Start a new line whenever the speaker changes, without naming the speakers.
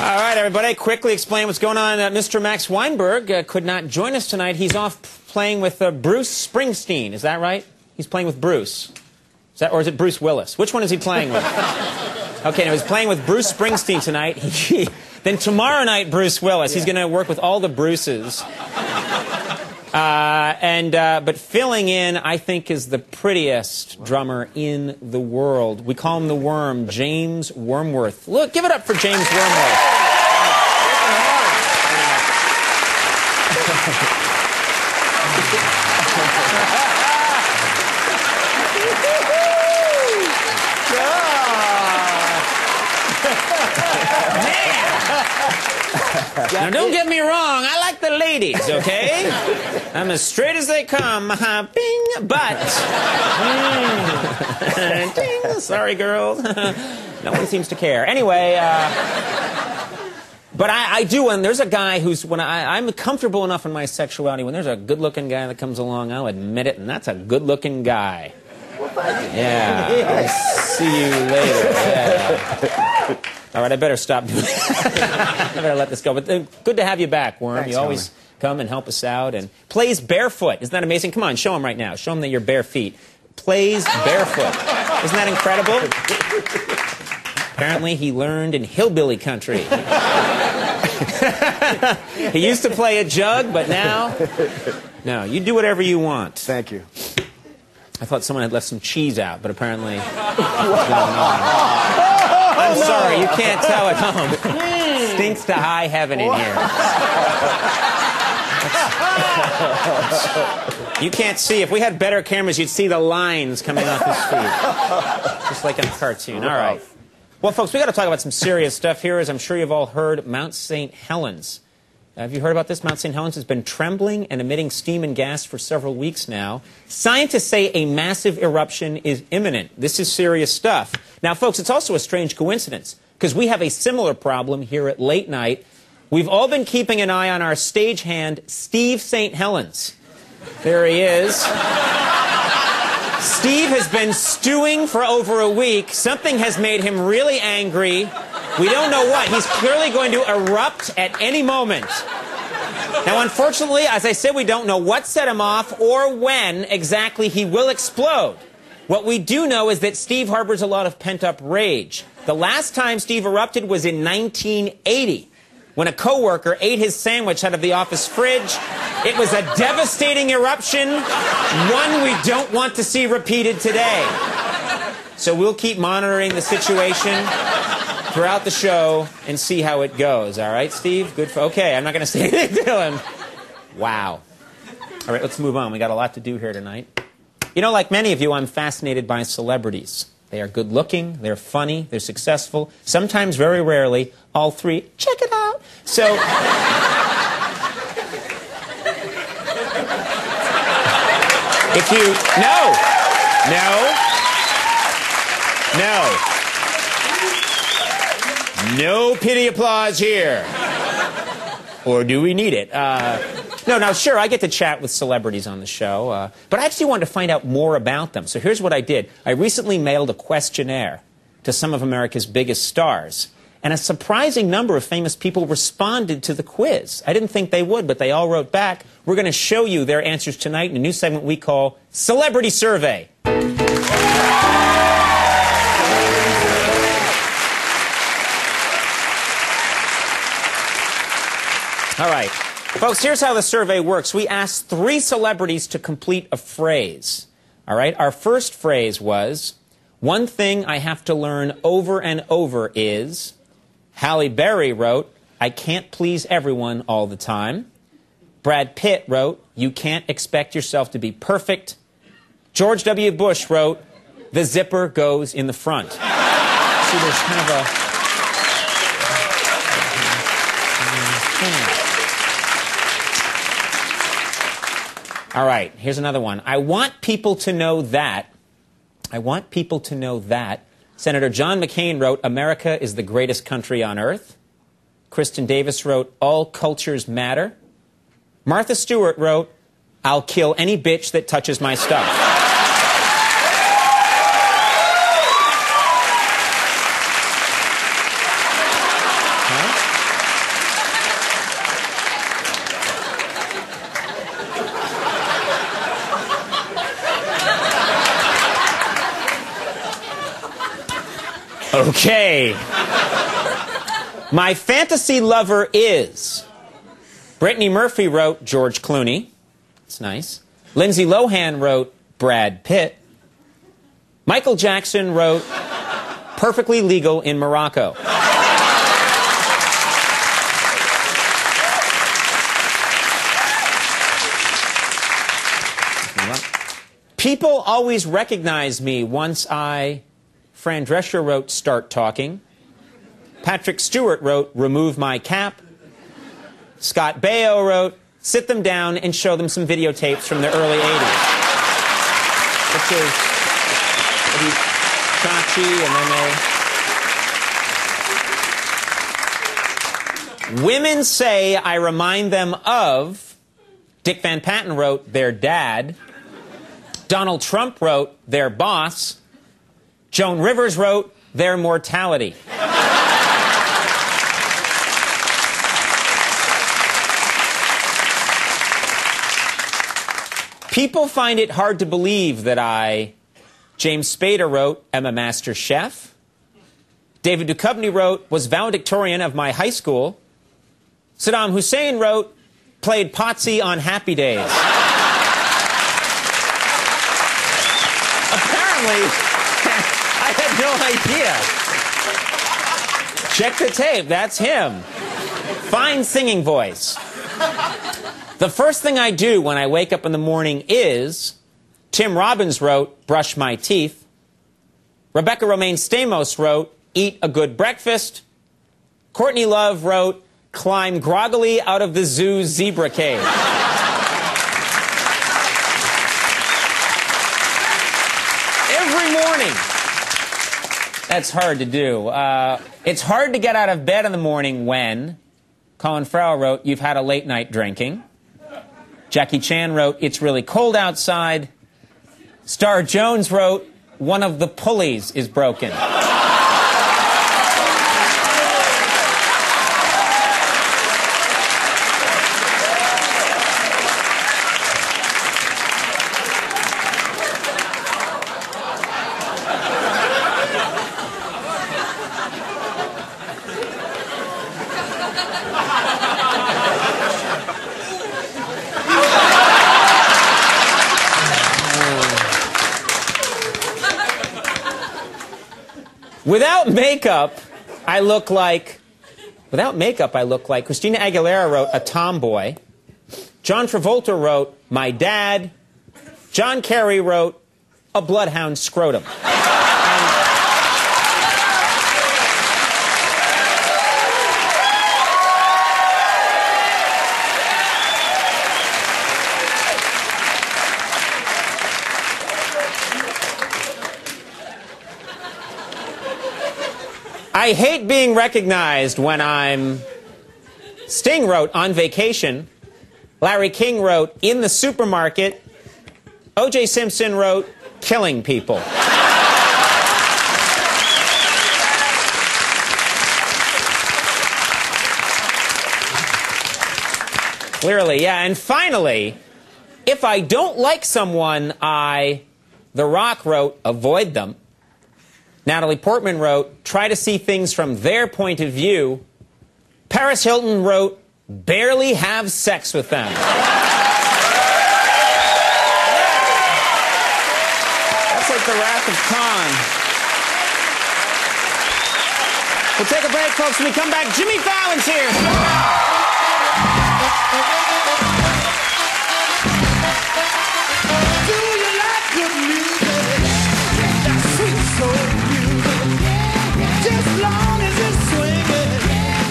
All right, everybody, quickly explain what's going on. Mr. Max Weinberg could not join us tonight. He's off playing with Bruce Springsteen. Is that right? He's playing with Bruce. Or is it Bruce Willis? Which one is he playing with? Okay, no, he's playing with Bruce Springsteen tonight. Then tomorrow night, Bruce Willis. He's going to work with all the Bruces. But filling in, I think, is the prettiest drummer in the world. We call him the Worm, James Wormworth. Look, give it up for James Wormworth. Now, don't get me wrong, I like the ladies, okay? I'm as straight as they come, bing, but... ding, sorry, girls. No one seems to care. Anyway, but I do, when there's a guy who's, I'm comfortable enough in my sexuality, when there's a good-looking guy that comes along, I'll admit it, and that's a good-looking guy. Yeah, I'll see you later. Yeah. All right, I better stop doing that. I better let this go. But good to have you back, Worm.
Thanks,
you always come and help us out. And plays barefoot. Isn't that amazing? Come on, show him right now. Show him that you're bare feet. Plays barefoot. Isn't that incredible? Apparently, he learned in hillbilly country. He used to play a jug, but now... No, you do whatever you want.
Thank you.
I thought someone had left some cheese out, but apparently... I'm sorry, you can't tell at home. Stinks to high heaven in here. You can't see. If we had better cameras, you'd see the lines coming off his feet. Just like in a cartoon. All right. Well, folks, we got to talk about some serious stuff here. As I'm sure you've all heard, Mount St. Helens. Have you heard about this? Mount St. Helens has been trembling and emitting steam and gas for several weeks now. Scientists say a massive eruption is imminent. This is serious stuff. Now, folks, it's also a strange coincidence, because we have a similar problem here at Late Night. We've all been keeping an eye on our stagehand, Steve St. Helens. There he is. Steve has been stewing for over a week. Something has made him really angry. We don't know what. He's clearly going to erupt at any moment. Now, unfortunately, as I said, we don't know what set him off or when exactly he will explode. What we do know is that Steve harbors a lot of pent-up rage. The last time Steve erupted was in 1980, when a coworker ate his sandwich out of the office fridge. It was a devastating eruption, one we don't want to see repeated today. So we'll keep monitoring the situation throughout the show and see how it goes. All right, Steve? Good. Okay, I'm not going to say anything to him. Wow. All right, let's move on. We got a lot to do here tonight. You know, like many of you, I'm fascinated by celebrities. They are good-looking, they're funny, they're successful, sometimes, very rarely, all three. Check it out. So... if you... No. No pity applause here. Or do we need it? No, now, sure, I get to chat with celebrities on the show, but I actually wanted to find out more about them. So here's what I did. I recently mailed a questionnaire to some of America's biggest stars, and a surprising number of famous people responded to the quiz. I didn't think they would, but they all wrote back. We're going to show you their answers tonight in a new segment we call Celebrity Survey. All right. Folks, here's how the survey works. We asked 3 celebrities to complete a phrase. All right? Our first phrase was, one thing I have to learn over and over is... Halle Berry wrote, I can't please everyone all the time. Brad Pitt wrote, you can't expect yourself to be perfect. George W. Bush wrote, the zipper goes in the front. See, there's kind of a... All right, here's another one. I want people to know that. Senator John McCain wrote, America is the greatest country on earth. Kristen Davis wrote, all cultures matter. Martha Stewart wrote, I'll kill any bitch that touches my stuff. Huh? Okay. My fantasy lover is... Brittany Murphy wrote George Clooney. That's nice. Lindsay Lohan wrote Brad Pitt. Michael Jackson wrote Perfectly Legal in Morocco. People always recognize me once I... Fran Drescher wrote Start Talking. Patrick Stewart wrote Remove My Cap. Scott Baio wrote Sit Them Down and Show Them Some Videotapes from the early 80s. Which is Chachi, and then they... Women say I remind them of... Dick Van Patten wrote Their Dad. Donald Trump wrote Their Boss. Joan Rivers wrote Their Mortality. People find it hard to believe that I... James Spader wrote Am a Master Chef. David Duchovny wrote Was valedictorian of my high school. Saddam Hussein wrote Played Potsy on Happy Days. Apparently, I had no idea. Check the tape. That's him. Fine singing voice. The first thing I do when I wake up in the morning is... Tim Robbins wrote Brush My Teeth. Rebecca Romaine Stamos wrote Eat a Good Breakfast. Courtney Love wrote Climb groggily out of the zoo's zebra cage. Every morning. That's hard to do. It's hard to get out of bed in the morning when... Colin Farrell wrote, You've had a late night drinking. Jackie Chan wrote, It's really cold outside. Star Jones wrote, One of the pulleys is broken. Without makeup, I look like Christina Aguilera wrote A Tomboy. John Travolta wrote My Dad. John Kerry wrote A Bloodhound Scrotum. I hate being recognized when I'm... Sting wrote On Vacation. Larry King wrote In the Supermarket. O.J. Simpson wrote Killing People. Clearly, yeah. And finally, if I don't like someone, The Rock wrote Avoid Them. Natalie Portman wrote, Try to see things from their point of view. Paris Hilton wrote, Barely have sex with them. That's like the Wrath of Khan. We'll take a break, folks. When we come back, Jimmy Fallon's here.